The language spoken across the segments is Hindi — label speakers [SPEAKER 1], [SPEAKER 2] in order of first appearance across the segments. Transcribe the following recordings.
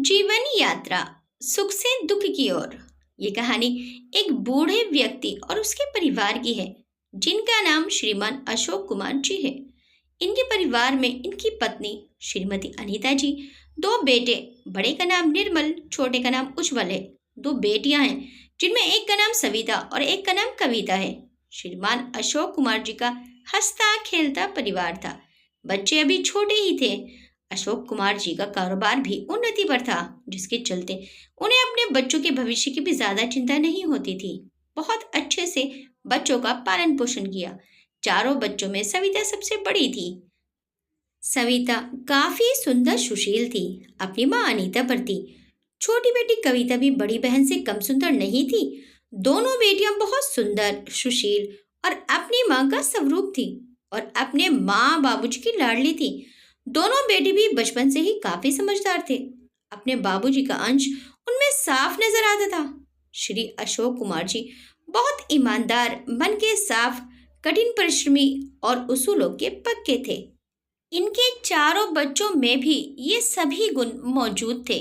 [SPEAKER 1] जीवनी यात्रा सुख से दुख की ओर। ये कहानी एक बूढ़े व्यक्ति और उसके परिवार की है जिनका नाम श्रीमान अशोक कुमार जी है। इनके परिवार में इनकी पत्नी श्रीमती अनीता जी, दो बेटे, बड़े का नाम निर्मल, छोटे का नाम उज्जवल है। दो बेटियां हैं जिनमें एक का नाम सविता और एक का नाम कविता है। श्रीमान अशोक कुमार जी का हंसता खेलता परिवार था। बच्चे अभी छोटे ही थे। अशोक कुमार जी का कारोबार भी उन्नति पर था, जिसके चलते उन्हें अपने बच्चों के भविष्य की भी ज्यादा चिंता नहीं होती थी। बहुत अच्छे से बच्चों का पालन पोषण किया। चारों बच्चों में सविता सबसे बड़ी थी। सविता काफी सुंदर सुशील थी, अपनी माँ अनीता पर थी। छोटी बेटी कविता भी बड़ी बहन से कम सुंदर नहीं थी। दोनों बेटियां बहुत सुंदर, सुशील और अपनी माँ का स्वरूप थी और अपने माँ बाबूजी की लाडली थी। दोनों बेटे भी बचपन से ही काफी समझदार थे। अपने बाबूजी का अंश उनमें साफ नजर आता था। श्री अशोक कुमार जी बहुत ईमानदार, मन के साफ, कठिन परिश्रमी और उसूलों के पक्के थे। इनके चारों बच्चों में भी ये सभी गुण मौजूद थे।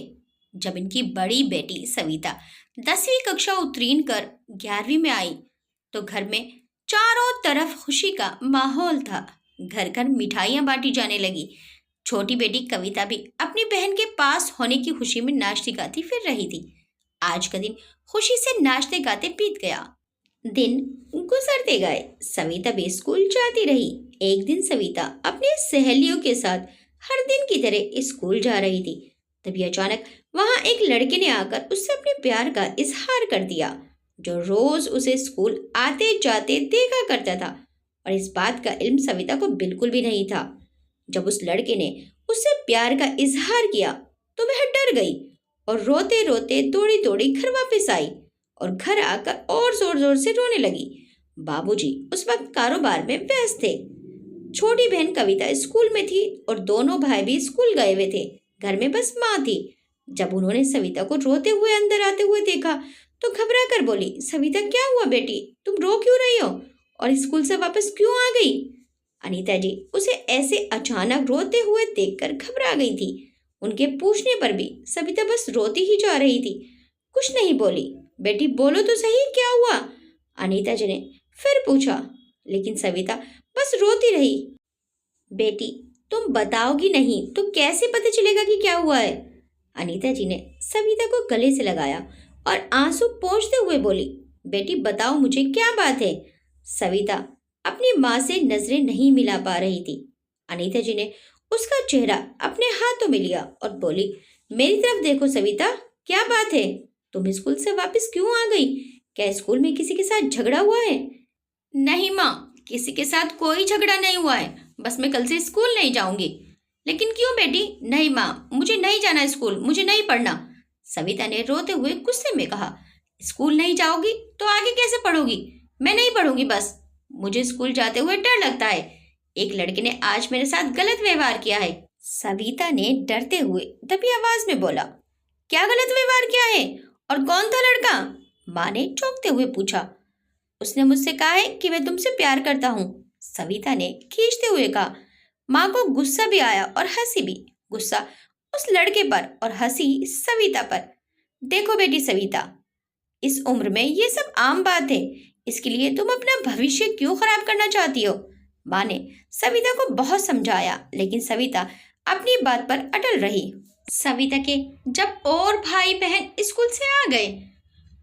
[SPEAKER 1] जब इनकी बड़ी बेटी सविता 10वीं कक्षा उत्तीर्ण कर 11वीं में आई तो घर में चारों तरफ खुशी का माहौल था। घर घर मिठाइयाँ बांटी जाने लगी। छोटी बेटी कविता भी अपनी बहन के पास होने की खुशी में नाचती गाती फिर रही थी। आज का दिन खुशी से नाचते गाते बीत गया। दिन गुजरते गए। सविता भी स्कूल जाती रही। एक दिन सविता अपनी सहेलियों के साथ हर दिन की तरह स्कूल जा रही थी। तभी अचानक वहां एक लड़के ने आकर उससे अपने प्यार का इजहार कर दिया, जो रोज उसे स्कूल आते जाते देखा करता था। और इस बात का इल्म सविता को बिल्कुल भी नहीं था। जब उस लड़के ने उससे प्यार का इजहार किया तो वह डर गई और रोते रोते दौड़ी दौड़ी घर वापस आई और घर आकर और जोर जोर से रोने लगी। बाबूजी उस वक्त कारोबार में व्यस्त थे। छोटी बहन कविता स्कूल में थी और दोनों भाई भी स्कूल गए हुए थे। घर में बस माँ थी। जब उन्होंने सविता को रोते हुए अंदर आते हुए देखा तो घबरा कर बोली, सविता क्या हुआ बेटी, तुम रो क्यों रही हो और स्कूल से वापस क्यों आ गई? अनीता जी उसे ऐसे अचानक रोते हुए देखकर घबरा गई थी। उनके पूछने पर भी सविता बस रोती ही जा रही थी, कुछ नहीं बोली। बेटी बोलो तो सही, क्या हुआ? अनीता जी ने फिर पूछा, लेकिन सविता बस रोती रही। बेटी तुम बताओगी नहीं तो कैसे पता चलेगा कि क्या हुआ है? अनीता जी ने सविता को गले से लगाया और आंसू पोंछते हुए बोली, बेटी बताओ मुझे क्या बात है? सविता अपनी माँ से नजरें नहीं मिला पा रही थी। अनीता जी ने उसका चेहरा अपने हाथों में लिया और बोली, मेरी तरफ देखो सविता, क्या बात है? तुम स्कूल से वापस क्यों आ गई? क्या स्कूल में किसी के साथ झगड़ा हुआ है? नहीं माँ, किसी के साथ कोई झगड़ा नहीं हुआ है, बस मैं कल से स्कूल नहीं जाऊंगी। लेकिन क्यों बेटी? नहीं माँ, मुझे नहीं जाना स्कूल, मुझे नहीं पढ़ना। सविता ने रोते हुए गुस्से में कहा, स्कूल नहीं जाओगी तो आगे कैसे पढ़ोगी? मैं नहीं पढ़ूंगी, बस मुझे स्कूल जाते हुए डर लगता है। एक लड़के ने आज मेरे साथ गलत व्यवहार किया है। सविता ने डरते हुए दबी आवाज में बोला, क्या गलत व्यवहार किया है और कौन था लड़का? माँ ने चौंकते हुए पूछा। उसने मुझसे कहा है कि मैं तुमसे प्यार करता हूँ, सविता ने खींचते हुए कहा। माँ को गुस्सा भी आया और हंसी भी। गुस्सा उस लड़के पर और हंसी सविता पर। देखो बेटी सविता, इस उम्र में ये सब आम बात है, इसके लिए तुम अपना भविष्य क्यों खराब करना चाहती हो? माँ ने सविता को बहुत समझाया, लेकिन सविता अपनी बात पर अटल रही। सविता के जब और भाई बहन स्कूल से आ गए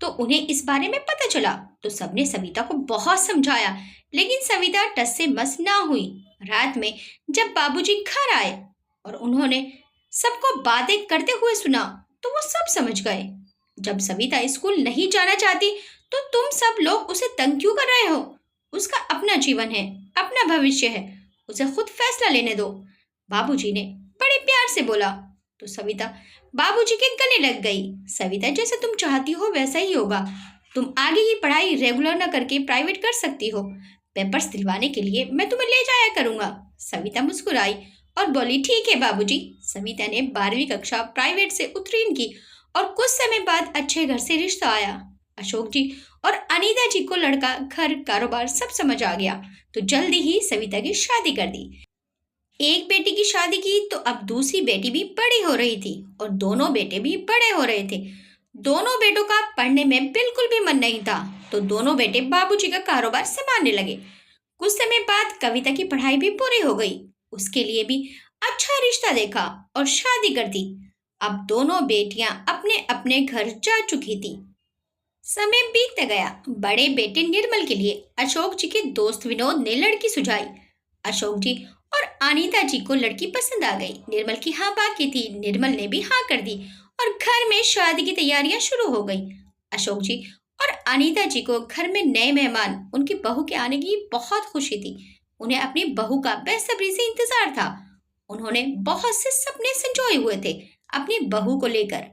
[SPEAKER 1] तो उन्हें इस बारे में पता चला तो सबने सविता को बहुत समझाया, लेकिन सविता टस से मस ना हुई। रात में जब बाबूजी घर आए और उन्होंने सबको बातें करते हुए सुना तो वो सब समझ गए। जब सविता स्कूल नहीं जाना चाहती तो तुम सब लोग उसे तंग क्यों कर रहे हो? उसका अपना जीवन है, अपना भविष्य है, उसे खुद फैसला लेने दो, बाबूजी ने बड़े प्यार से बोला। तो सविता बाबूजी के गले लग गई। सविता जैसा तुम चाहती हो वैसा ही होगा। तुम आगे की पढ़ाई रेगुलर न करके प्राइवेट कर सकती हो। पेपर्स दिलवाने के लिए मैं तुम्हें ले जाया करूंगा। सविता मुस्कुराई और बोली, ठीक है बाबूजी। सविता ने 12वीं कक्षा प्राइवेट से उत्तीर्ण की और कुछ समय बाद अच्छे घर से रिश्ता आया। अशोक जी और अनीता जी को लड़का, घर, कारोबार सब समझ आ गया तो जल्दी ही सविता की शादी कर दी। एक बेटी की शादी की तो अब दूसरी बेटी भी बड़ी हो रही थी और दोनों बेटे भी बड़े हो रहे थे। दोनों बेटों का पढ़ने में बिल्कुल भी मन नहीं था, तो दोनों बेटे बाबूजी का कारोबार संभालने लगे। कुछ समय बाद कविता की पढ़ाई भी पूरी हो गई। उसके लिए भी अच्छा रिश्ता देखा और शादी कर दी। अब दोनों बेटियां अपने अपने घर जा चुकी थी। समय बीतता गया। बड़े बेटे निर्मल के लिए अशोक जी के दोस्त विनोद ने लड़की सुझाई। अशोक जी और अनीता जी को लड़की पसंद आ गई। निर्मल की हाँ बाकी थी, निर्मल ने भी हाँ कर दी और घर में शादी की तैयारियां शुरू हो गई। अशोक जी और अनीता जी को घर में नए मेहमान, उनकी बहू के आने की बहुत खुशी थी। उन्हें अपनी बहू का बेसब्री से इंतजार था। उन्होंने बहुत से सपने संजोए हुए थे अपनी बहू को लेकर।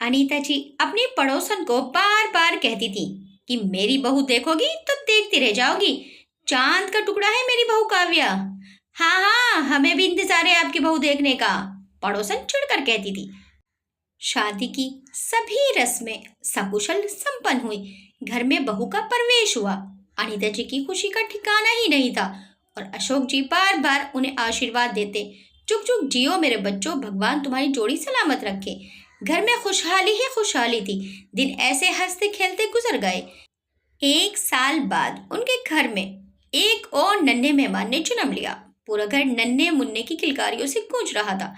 [SPEAKER 1] अनीता जी अपनी पड़ोसन को बार बार कहती थी कि मेरी बहू देखोगी तो देखती रह जाओगी, चांद का टुकड़ा है मेरी बहू काव्या। हाँ हाँ, हमें भी इंतजार है आपकी बहू देखने का, पड़ोसन चिढ़कर कहती थी। शादी की सभी रस्में सकुशल संपन्न हुई। घर में बहू का प्रवेश हुआ। अनीता जी की खुशी का ठिकाना ही नहीं था और अशोक जी बार बार उन्हें आशीर्वाद देते, चुक चुक जियो मेरे बच्चों, भगवान तुम्हारी जोड़ी सलामत रखे। घर में खुशहाली ही खुशहाली थी। दिन ऐसे हंसते खेलते गुजर गए। एक साल बाद उनके घर में एक और नन्हे मेहमान ने जन्म लिया। पूरा घर नन्हे मुन्ने की किलकारियों से गूंज रहा था।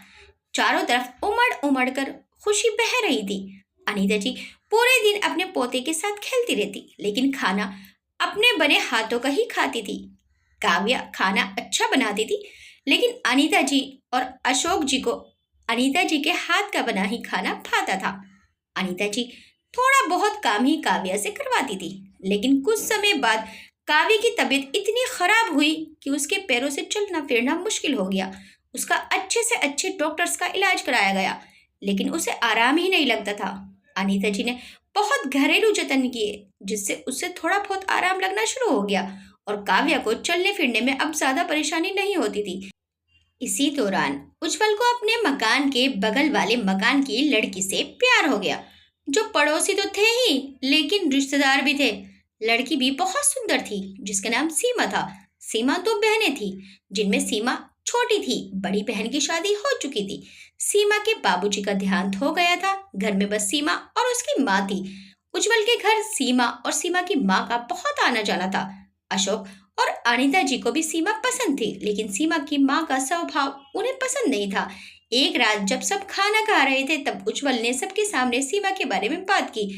[SPEAKER 1] चारों तरफ उमड़ उमड़ कर खुशी बह रही थी। अनीता जी पूरे दिन अपने पोते के साथ खेलती रहती, लेकिन खाना अपने बने हाथों का ही खाती थी। काव्या खाना अच्छा बनाती थी, लेकिन अनीता जी और अशोक जी को अनीता जी के हाथ का बना ही खाना भाता था। अनीता जी थोड़ा बहुत काम ही काव्या से करवाती थी, लेकिन कुछ समय बाद काव्य की तबीयत इतनी खराब हुई कि उसके पैरों से चलना फिरना मुश्किल हो गया। उसका अच्छे से अच्छे डॉक्टर्स का इलाज कराया गया, लेकिन उसे आराम ही नहीं लगता था। अनीता जी ने बहुत घरेलू जतन किए, जिससे उसे थोड़ा बहुत आराम लगना शुरू हो गया और काव्या को चलने फिरने में अब ज्यादा परेशानी नहीं होती थी। इसी दौरान उज्जवल को अपने मकान के बगल वाले मकान की लड़की से प्यार हो गया, जो पड़ोसी तो थे ही लेकिन रिश्तेदार भी थे। लड़की भी बहुत सुंदर थी, जिसका नाम सीमा था। सीमा दो बहनें थी, जिनमें सीमा छोटी थी। बड़ी बहन की शादी हो चुकी थी। सीमा के बाबूजी का देहांत हो गया था। घर में बस सीमा और उसकी माँ थी। उज्जवल के घर सीमा और सीमा की माँ का बहुत आना जाना था। अशोक और अनीता जी को भी सीमा पसंद थी, लेकिन सीमा की माँ का स्वभाव उन्हें पसंद नहीं था। एक रात जब सब खाना खा रहे थे, तब उज्जवल ने सबके सामने सीमा के बारे में बात की।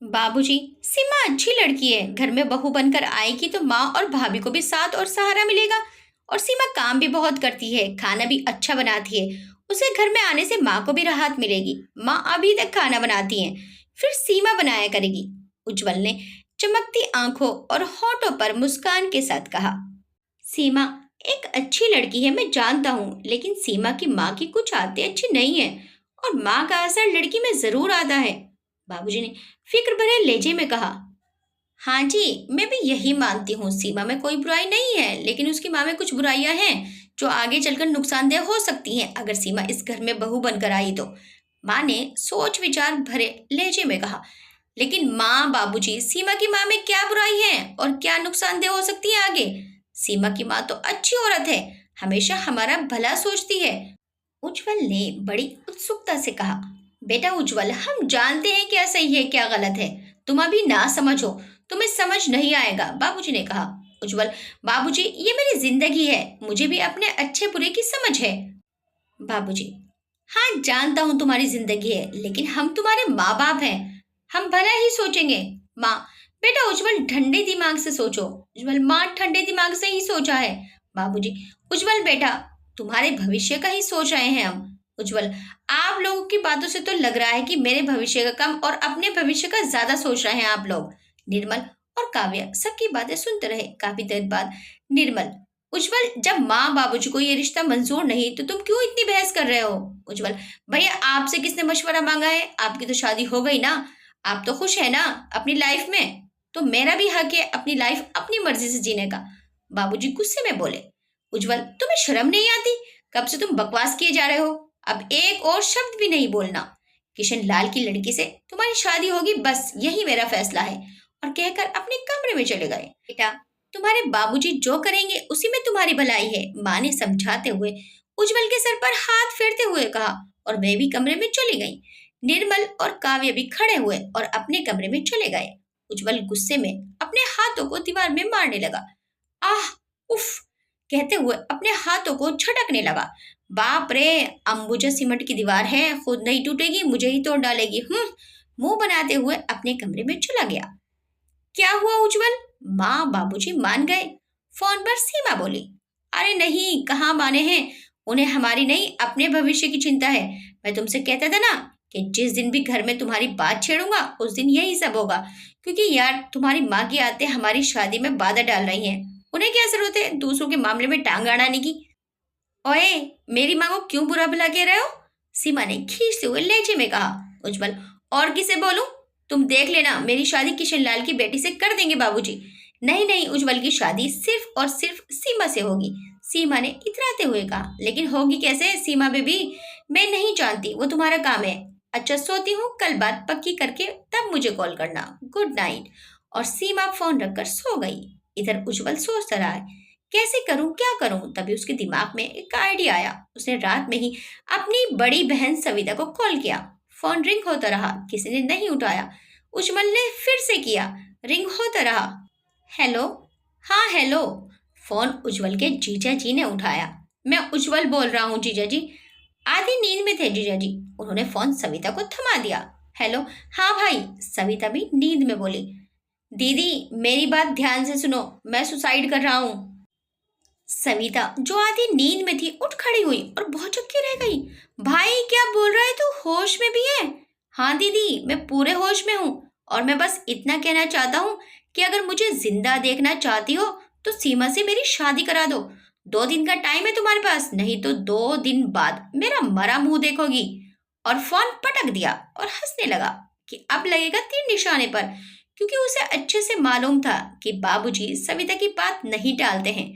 [SPEAKER 1] बाबूजी, सीमा अच्छी लड़की है, घर में बहू बनकर आएगी तो माँ और भाभी को भी साथ और सहारा मिलेगा। और सीमा काम भी बहुत करती है, खाना भी अच्छा बनाती है। उसे घर में आने से माँ को भी राहत मिलेगी। माँ अभी तक खाना बनाती हैं, फिर सीमा बनाया करेगी। उज्जवल ने चमकती आंखों और होठों पर मुस्कान के साथ कहा। सीमा एक अच्छी लड़की है, मैं जानता हूँ, लेकिन सीमा की माँ की कुछ आदतें अच्छी नहीं है और माँ का असर लड़की में जरूर आता है। बाबूजी ने फिक्र भरे लहजे में कहा। हाँ जी, मैं भी यही मानती हूँ। सीमा में कोई बुराई नहीं है, लेकिन उसकी माँ में कुछ बुराइयां हैं जो आगे चलकर नुकसानदेह हो सकती हैं अगर सीमा इस घर में बहू बनकर आई तो। माँ ने सोच विचार भरे लहजे में कहा। लेकिन माँ, बाबूजी, सीमा की माँ में क्या बुराई है और क्या नुकसानदेह हो सकती है आगे? सीमा की माँ तो अच्छी औरत है, हमेशा हमारा भला सोचती है। उज्जवल ने बड़ी उत्सुकता से कहा। बेटा उज्जवल, हम जानते हैं क्या सही है क्या गलत है, तुम अभी ना समझो, तुम्हें समझ नहीं आएगा, बाबूजी ने कहा। उज्जवल, बाबूजी, ये मेरी जिंदगी है, मुझे भी अपने अच्छे बुरे की समझ है। बाबूजी, हाँ जानता हूँ तुम्हारी जिंदगी है, लेकिन हम तुम्हारे माँ बाप हैं, हम भला ही सोचेंगे। माँ, बेटा उज्जवल ठंडे दिमाग से सोचो। उज्जवल, माँ ठंडे दिमाग से ही सोचा है। बाबूजी, उज्जवल बेटा, तुम्हारे भविष्य का ही सोच रहे हैं हम। उज्जवल, आप लोगों की बातों से तो लग रहा है कि मेरे भविष्य का कम और अपने भविष्य का ज्यादा सोच रहे हैं आप लोग। निर्मल और काव्या सबकी बातें सुनते रहे। काफी देर बाद निर्मल, उज्जवल, जब माँ बाबूजी को ये रिश्ता मंजूर नहीं तो तुम क्यों इतनी बहस कर रहे हो? उज्जवल, भैया आपसे किसने मशवरा मांगा है? आपकी तो शादी हो गई ना, आप तो खुश है ना अपनी लाइफ में, तो मेरा भी हक है अपनी लाइफ अपनी मर्जी से जीने का। बाबूजी गुस्से में बोले। उज्जवल, तुम्हें शर्म नहीं आती? कब से तुम बकवास किए जा रहे हो? अब एक और शब्द भी नहीं बोलना। किशन लाल की लड़की से तुम्हारी शादी होगी, बस यही मेरा फैसला है। और कहकर अपने कमरे में चले गए। बेटा, तुम्हारे बाबूजी जो करेंगे उसी में तुम्हारी भलाई है, माँ ने समझाते हुए उज्जवल के सर पर हाथ फेरते हुए कहा, और वे भी कमरे में चली गई। निर्मल और काव्य भी खड़े हुए और अपने कमरे में चले गए। उज्जवल गुस्से में अपने हाथों को दीवार में मारने लगा। आह, उफ कहते हुए अपने हाथों को झटकने लगा। बाप रे, अंबुजा सीमेंट की दीवार है, खुद नहीं टूटेगी, मुझे ही तोड़ डालेगी। मुंह बनाते हुए अपने कमरे में चला गया। क्या हुआ उज्जवल? माँ बाबूजी मान गए? फोन पर सीमा बोली। अरे नहीं, कहाँ माने हैं, उन्हें हमारी नहीं अपने भविष्य की चिंता है। मैं तुमसे कहता था ना कि जिस दिन भी घर में तुम्हारी बात छेड़ूंगा उस दिन यही सब होगा, क्योंकि यार तुम्हारी माँ की आदतें हमारी शादी में बाधा डाल रही हैं। उन्हें क्या जरूरत है दूसरों के मामले में टांग अड़ाने की। ओए, मेरी माँ को क्यों बुरा भला कह रहे हो? सीमा ने खींचते हुए लहजे में कहा। उज्जवल, और किसे बोलूं? तुम देख लेना, मेरी शादी किशन लाल की बेटी से कर देंगे बाबूजी। नहीं नहीं, उज्जवल की शादी सिर्फ और सिर्फ सीमा से होगी, सीमा ने इतराते हुए कहा। लेकिन होगी कैसे सीमा बेबी? मैं नहीं जानती, वो तुम्हारा काम है। अच्छा, सोती हूँ, कल बात पक्की करके तब मुझे कॉल करना। Good night. और सीमा फोन रखकर सो गई। इधर उज्जवल सोचता रहा है, कैसे करूं, क्या करूं। तभी उसके दिमाग में एक आइडिया आया। उसने रात में ही अपनी बड़ी बहन सविता को कॉल किया। फोन रिंग होता रहा, किसी ने नहीं उठाया। उज्जवल ने फिर से किया, रिंग होता रहा। हेलो। हाँ हेलो। फोन उज्जवल के जीजा जी ने उठाया। मैं उज्जवल बोल रहा हूँ जीजा जी। आधी नींद में थे जीजा जी। उन्होंने फोन सविता को थमा दिया। हेलो। हाँ भाई। सविता भी नींद में बोली। दीदी मेरी बात ध्यान से सुनो, मैं सुसाइड कर रहा हूँ। सविता जो आधी नींद में थी उठ खड़ी हुई और भौचक्की रह गई। भाई क्या बोल रहा है तू, होश में भी है? हाँ दीदी, मैं पूरे होश में हूँ, और मैं बस इतना कहना चाहता हूँ कि अगर मुझे जिंदा देखना चाहती हो तो सीमा से मेरी शादी करा दो। 2 दिन का टाइम है तुम्हारे पास, नहीं तो 2 दिन बाद मेरा मरा मुंह देखोगी। और फोन पटक दिया और हंसने लगा कि अब लगेगा तीर निशाने पर, क्योंकि उसे अच्छे से मालूम था कि बाबूजी सविता की बात नहीं टालते हैं।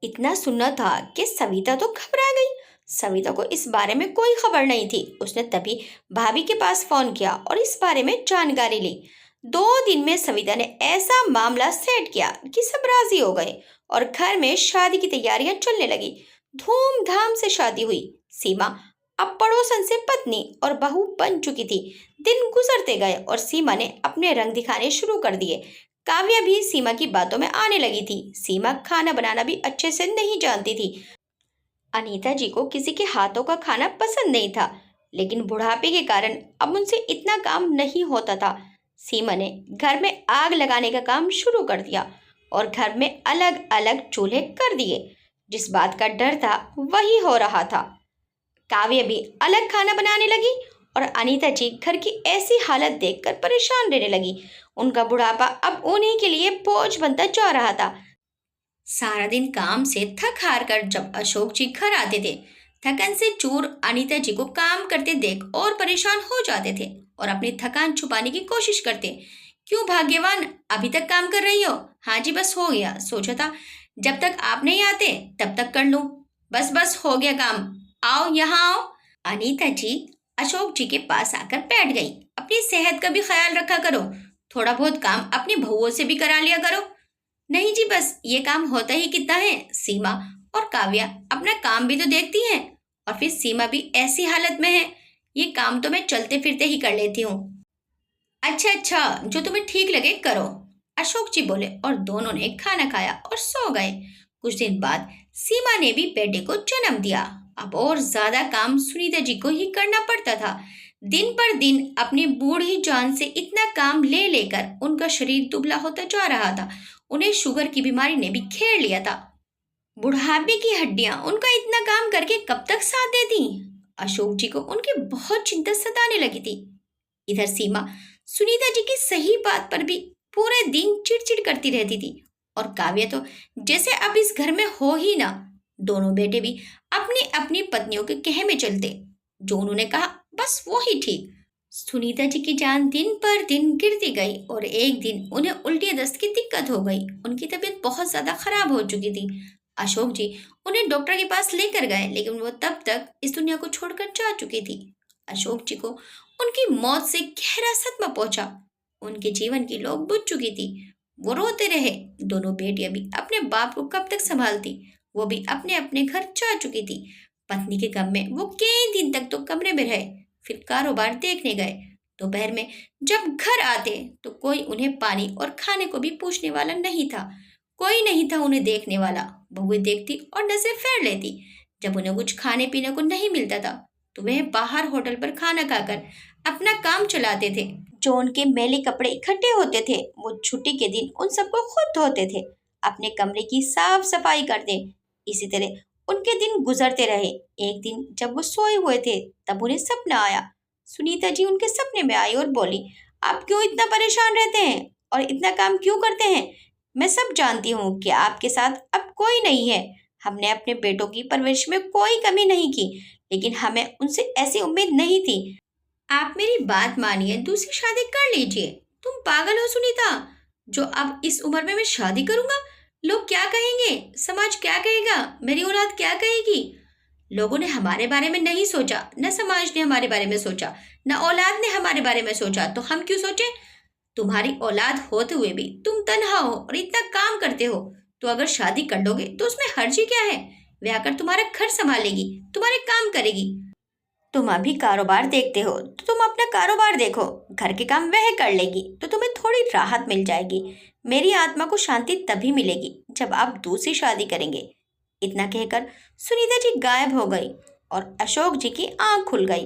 [SPEAKER 1] इतना सुनना था कि सविता तो घबरा गई। सविता को इस बारे में कोई खबर नहीं थी। उसने तभी भाभी के पास फोन किया और इस बारे में जानकारी ली। 2 दिन में सविता ने ऐसा मामला सेट किया कि सब राजी हो गए और घर में शादी की तैयारियां चलने लगी। धूमधाम से शादी हुई। सीमा अब पड़ोसन से पत्नी और बहू बन चुकी थी। दिन गुजरते गए और सीमा ने अपने रंग दिखाने शुरू कर दिए। काव्या भी सीमा की बातों में आने लगी थी। सीमा खाना बनाना भी अच्छे से नहीं जानती थी। अनीता जी को किसी के हाथों का खाना पसंद नहीं था, लेकिन बुढ़ापे के कारण अब उनसे इतना काम नहीं होता था। सीमा ने घर में आग लगाने का काम शुरू कर दिया और घर में अलग अलग चूल्हे कर दिए। जिस बात का डर था वही हो रहा था। काव्य भी अलग खाना बनाने लगी और अनीता जी घर की ऐसी हालत देखकर परेशान रहने लगी। उनका बुढ़ापा अब उन्हीं के लिए बोझ बनता जा रहा था। सारा दिन काम से थक हार कर जब अशोक जी घर आते थे, थकन से चूर अनीता जी को काम करते देख और परेशान हो जाते थे और अपनी थकान छुपाने की कोशिश करते। क्यों भाग्यवान, अभी तक काम कर रही हो? हाँ जी, बस हो गया, सोचा था जब तक आप नहीं आते तब तक कर लूं। बस बस हो गया काम, आओ यहाँ आओ। अनीता जी अशोक जी के पास आकर बैठ गई। अपनी सेहत का भी ख्याल रखा करो, थोड़ा बहुत काम अपनी बहुओं से भी करा लिया करो। नहीं जी, बस ये काम होता ही कितना है। सीमा और काव्या अपना काम भी तो देखती हैं, और फिर सीमा भी ऐसी हालत में है, ये काम तो मैं चलते फिरते ही कर लेती हूँ। अच्छा अच्छा, जो तुम्हें ठीक लगे करो, अशोक जी बोले और दोनों ने खाना खाया और सो गए। कुछ दिन बाद सीमा ने भी बेटे को जन्म दिया। अब और ज्यादा काम सुनीता जी को ही करना पड़ता था। दिन पर दिन अपनी बूढ़ी जान से इतना काम ले लेकर उनका शरीर दुबला होता जा रहा था। उन्हें शुगर की बीमारी ने भी घेर लिया था। बुढ़ापे की हड्डियां उनका इतना काम करके कब तक साथ देती? अशोक जी को उनकी बहुत चिंता सताने लगी थी। इधर सीमा सुनीता जी की सही बात पर भी पूरे दिन चिड़चिड़ करती रहती थी, और काव्य तो जैसे अब इस घर में हो ही ना। दोनों बेटे भी अपनी अपनी पत्नियों के कहे में चलते, जो उन्होंने कहा बस वो ही ठीक। सुनीता जी की जान दिन पर दिन गिरती गई और एक दिन उन्हें उल्टी दस्त की दिक्कत हो गई। उनकी तबीयत बहुत ज्यादा खराब हो चुकी थी। अशोक जी उन्हें डॉक्टर के पास लेकर गए, लेकिन वो तब तक इस दुनिया को छोड़कर जा चुकी थी। अशोक जी को उनकी मौत से गहरा सदमा पहुंचा। उनके जीवन की लौ बुझ चुकी थी। वो रोते रहे। दोनों बेटियां भी अपने बाप को कब तक संभालती, वो भी अपने अपने घर जा चुकी थी। पत्नी के गम में वो कई दिन तक तो कमरे में रहे, फिर कारोबार देखने गए। दोपहर में जब घर आते तो कोई उन्हें पानी और खाने को भी पूछने वाला नहीं था। कोई नहीं था उन्हें देखने वाला। बहुएं देखती और नजरें फेर लेती। जब उन्हें कुछ खाने पीने को नहीं मिलता था तो वह बाहर होटल पर खाना खाकर अपना काम चलाते थे। जो उनके मैले कपड़े इकट्ठे होते थे वो छुट्टी के दिन उन सबको खुद धोते थे, अपने कमरे की साफ सफाई करते। इसी तरह उनके दिन गुजरते रहे। एक दिन जब वो सोए हुए थे तब उन्हें सपना आया। सुनीता जी उनके सपने में आई और बोली, आप क्यों इतना परेशान रहते हैं और इतना काम क्यों करते हैं? मैं सब जानती हूँ कि आपके साथ अब कोई नहीं है। हमने अपने बेटों की परवरिश में कोई कमी नहीं की, लेकिन हमें उनसे ऐसी उम्मीद नहीं थी। आप मेरी बात मानिए, दूसरी शादी कर लीजिए। तुम पागल हो सुनीता? जो अब इस उम्र में मैं शादी करूंगा? लोग क्या कहेंगे? समाज क्या कहेगा? मेरी औलाद क्या कहेगी? लोगों ने हमारे बारे में नहीं सोचा, न समाज ने हमारे बारे में सोचा, न औलाद ने हमारे बारे में सोचा, तो हम क्यों सोचे? तुम्हारी औलाद होते हुए भी तुम तन्हा हो और इतना काम करते हो, तो अगर शादी कर लोगे तो उसमें हर्जी क्या है? वह आकर तुम्हारा घर संभालेगी, तुम्हारे काम करेगी। तुम अभी कारोबार देखते हो तो तुम अपना कारोबार देखो, घर के काम वह कर लेगी तो तुम्हें थोड़ी राहत मिल जाएगी। मेरी आत्मा को शांति तभी मिलेगी जब आप दूसरी शादी करेंगे। इतना कहकर सुनीता जी गायब हो गई और अशोक जी की आंख खुल गई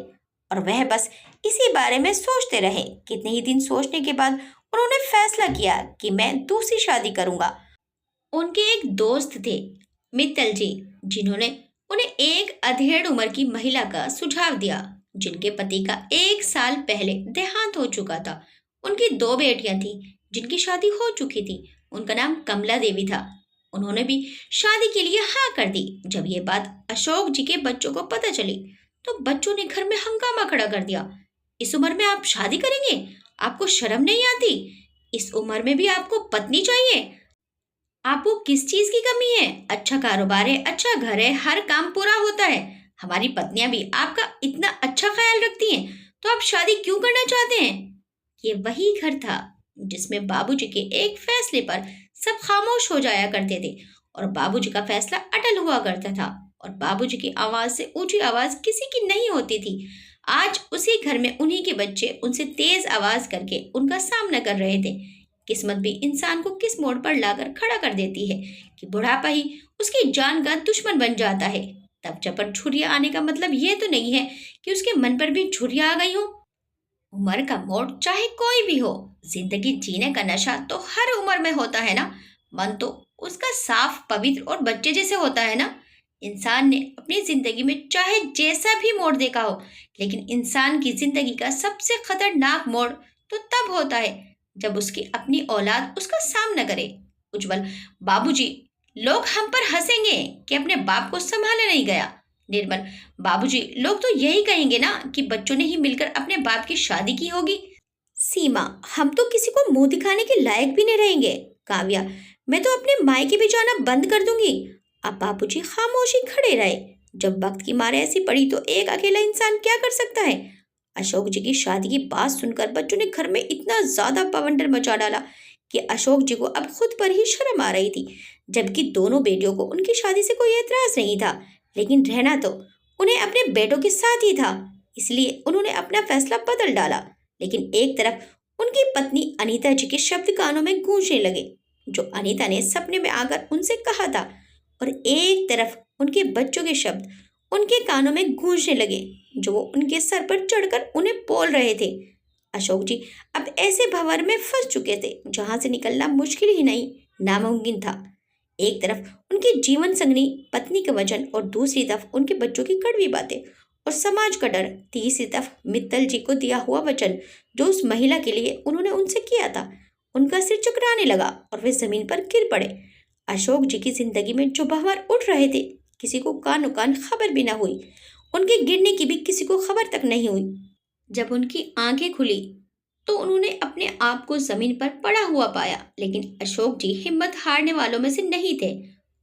[SPEAKER 1] और वह बस इसी बारे में सोचते रहे। कितने ही दिन सोचने के बाद उन्होंने फैसला किया कि मैं दूसरी शादी करूंगा। उनके एक दोस्त थे, मित्तल जी, जिन्होंने उन्हें एक अधेड़ उम्र की महिला का सुझाव दिया, जिनके पति का 1 साल पहले देहांत हो चुका था। उनकी 2 बेटियां थीं, जिनकी शादी हो चुकी थी। उनका नाम कमला देवी था। उन्होंने भी शादी के लिए हाँ कर दी। जब ये बात अशोक जी के बच्चों को पता चली तो बच्चों ने घर में हंगामा खड़ा कर दिया। इस उम्र में आप शादी करेंगे? आपको शर्म नहीं आती? इस उम्र में भी आपको पत्नी चाहिए? आपको किस चीज की कमी है? अच्छा कारोबार है, अच्छा घर है, हर काम पूरा होता है। हमारी पत्नियां भी आपका इतना अच्छा ख्याल रखती हैं, तो आप शादी क्यों करना चाहते हैं? ये वही घर था जिसमें बाबूजी के एक फैसले पर सब खामोश हो जाया करते थे और बाबूजी का फैसला अटल हुआ करता था और बाबूजी की आवाज से ऊंची आवाज किसी की नहीं होती थी। आज उसी घर में उन्हीं के बच्चे उनसे तेज आवाज करके उनका सामना कर रहे थे। किस्मत भी इंसान को किस मोड़ पर लाकर खड़ा कर देती है कि बुढ़ापा ही उसकी जान का दुश्मन बन जाता है। तब चपर झुर्रियां आने का मतलब ये तो नहीं है कि उसके मन पर भी झुर्रियां आ गई हो। उम्र का मोड़ चाहे कोई भी हो, जिंदगी जीने का नशा तो हर उम्र में होता है ना। मन तो उसका साफ, पवित्र और बच्चे जैसे होता है ना। इंसान ने अपनी जिंदगी में चाहे जैसा भी मोड़ देखा हो, लेकिन इंसान की जिंदगी का सबसे खतरनाक मोड़ तो तब होता है जब उसकी अपनी औलाद उसका सामना करे। उज्जवल बाबूजी, लोग हम पर हंसेंगे कि अपने बाप को संभाला नहीं गया। निर्मल बाबूजी, लोग तो यही कहेंगे ना कि बच्चों ने ही मिलकर अपने बाप की शादी की होगी। सीमा, हम तो किसी को मुंह दिखाने के लायक भी नहीं रहेंगे। काव्या, मैं तो अपने मायके भी जाना बंद कर दूंगी। अब बाबूजी खामोशी खड़े रहे। जब वक्त की मार ऐसी पड़ी तो एक अकेला इंसान क्या कर सकता है? अशोक जी की शादी की बात सुनकर बच्चों ने घर में इतना ज्यादा बवंडर मचा डाला कि अशोक जी को अब खुद पर ही शर्म आ रही थी। जबकि दोनों बेटियों को उनकी शादी से कोई एतराज नहीं था, लेकिन रहना तो उन्हें अपने बेटों के साथ ही था। इसलिए उन्होंने अपना फैसला बदल डाला। लेकिन एक तरफ उनकी पत्नी अनीता जी के शब्द कानों में गूंजने लगे, जो अनीता ने सपने में आकर उनसे कहा था, और एक तरफ उनके बच्चों के शब्द उनके कानों में गूंजने लगे, जो वो उनके सर पर चढ़कर उन्हें बोल रहे थे। अशोक जी अब ऐसे भंवर में फंस चुके थे जहां से निकलना मुश्किल ही नहीं, नामुमकिन था। एक तरफ उनकी जीवन संगनी पत्नी के वचन और दूसरी तरफ उनके बच्चों की कड़वी बातें और समाज का डर। तीसरी तरफ मित्तल जी को दिया हुआ वचन जो उस महिला के लिए उन्होंने उनसे किया था। उनका सिर चकराने लगा और वे जमीन पर गिर पड़े। अशोक जी की जिंदगी में जो भंवर उठ रहे थे, किसी को कानो कान खबर भी न हुई। उनके गिरने की भी किसी को खबर तक नहीं हुई। जब उनकी आंखें खुली तो उन्होंने अपने आप को जमीन पर पड़ा हुआ पाया, लेकिन अशोक जी हिम्मत हारने वालों में से नहीं थे।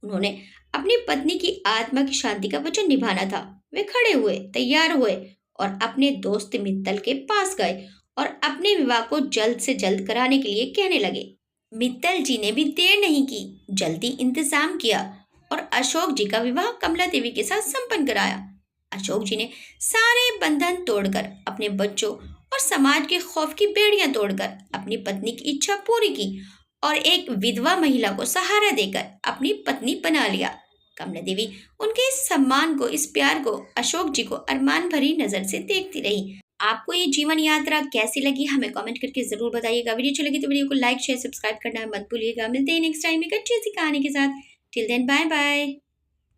[SPEAKER 1] उन्होंने अपनी पत्नी की आत्मा की शांति का वचन निभाना था। वे खड़े हुए, तैयार हुए और अपने दोस्त मित्तल के पास गए और अपने विवाह को जल्द से जल्द कराने के लिए कहने लगे। मित्तल जी ने भी देर नहीं की, जल्दी इंतजाम किया और अशोक जी का विवाह कमला देवी के साथ संपन्न कराया। अशोक जी ने सारे बंधन तोड़कर अपने बच्चों और समाज के खौफ की बेड़ियां तोड़कर अपनी पत्नी की इच्छा पूरी की और एक विधवा महिला को सहारा देकर अपनी पत्नी बना लिया। कमला देवी उनके इस सम्मान को, इस प्यार को अशोक जी को अरमान भरी नजर से देखती रही। आपको ये जीवन यात्रा कैसी लगी हमें कमेंट करके जरूर बताइएगा। वीडियो अच्छी लगी तो वीडियो को लाइक शेयर सब्सक्राइब करना मत भूलिएगा। मिलते हैं नेक्स्ट टाइम एक अच्छी सी कहानी के साथ। Till then bye bye.